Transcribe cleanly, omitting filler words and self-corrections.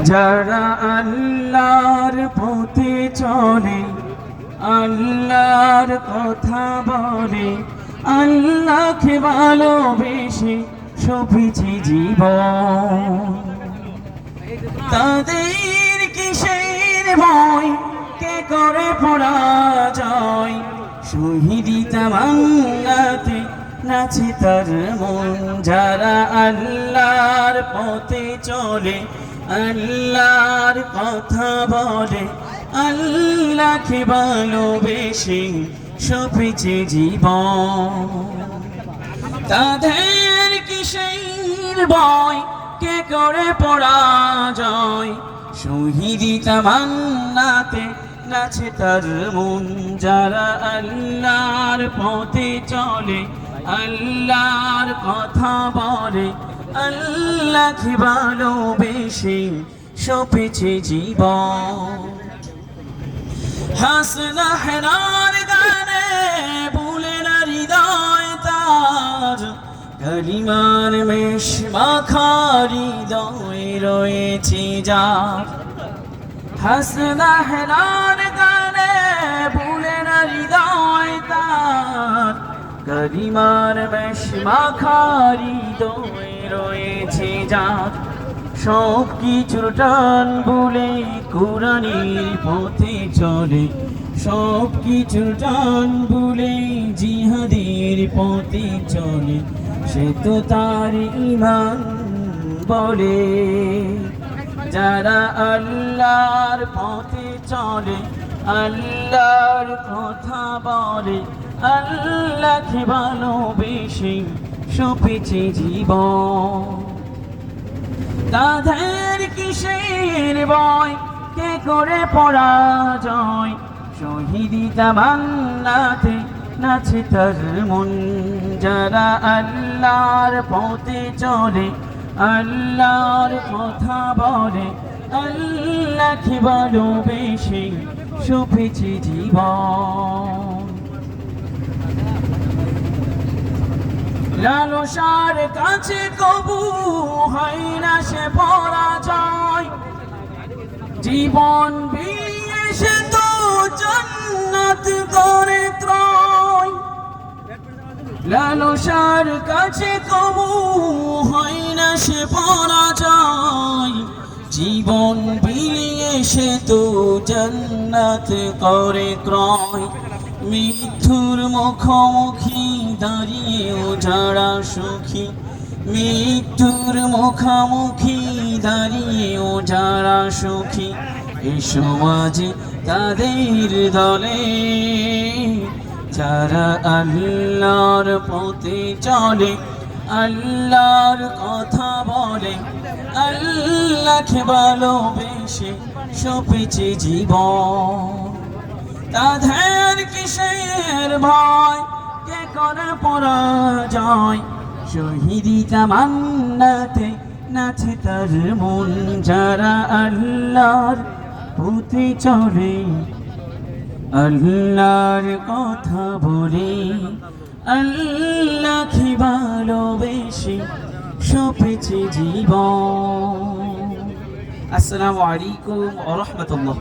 যারা আল্লাহর পথে চলে, আল্লাহর কথা বলে, আল্লাহকে ভালোবেসে সপেছে জীবন, তাদের কিসের ভয়, কে করে পরাজয়, শহীদি তামান্নাতে নাচে তার মন। যারা আল্লাহর পথে চলে, আল্লাহর কথা বলে, আল্লাহকে ভালোবেসে সপেছে জীবন, তাদের কিসের ভয়, কে করে পরাজয়, শহীদি তামান্নাতে নাচে তার মন। যারা আল্লাহর পথে চলে, আল্লাহর কথা বলে, আল্লাহকে ভালোবেসে সপেছে জীবন। হাসনা হেনার গানে ভুলে না হৃদয় তার, কালিমার মেশ মাখা হৃদয়ে রয়েছে যার। হাসনা হেনার গানে ভুলে না হৃদয় তার, কালিমার মেশ মাখা হৃদয়ে রয়েছে যার। সব কিছুর টান ভুলে কোরআনের পথে চলে, সব কিছুর টান ভুলে জিহাদের পথে চলে, সে তো তার ঈমান বলে। যারা আল্লাহর পথে চলে, আল্লাহর কথা বলে, আল্লাহকে ভালোবেসে সপেছে জীবন, তাদের কিসের ভয়, কে করে পরাজয়, শহীদি তামান্নাতে নাচে তার মন। যারা আল্লাহর পথে চলে, আল্লাহর কথা বলে, আল্লাহকে ভালোবেসে সপেছে জীবন। লালসার কাছে কবু হয় না সে পরাজয়, জীবন বিলিয়ে সে তো জান্নাত করে ত্রয়। লালসার কাছে কবু হয় না সে পরাজয়, জীবন বিলিয়ে সে তো জান্নাত করে ক্রয়। মৃত্যুর মুখোমুখি দাঁড়িয়েও যারা সুখী, মৃত্যুর মুখোমুখি দাঁড়িয়েও যারা সুখী, এ সমাজে তাদের দলে। যারা আল্লাহর পথে চলে, আল্লাহর কথা বলে, আল্লাহকে ভালোবেসে সপেছে জীবন, তাদের কিসের ভয়, কে করে পরাজয়, শহীদি তামান্নাতে নাচে তার মন। যারা আল্লাহর পথে চলে, আল্লাহর কথা বলে, আল্লাহকে ভালোবেসে সপেছে জীবন। আসসালামু আলাইকুম ওয়া রাহমাতুল্লাহ।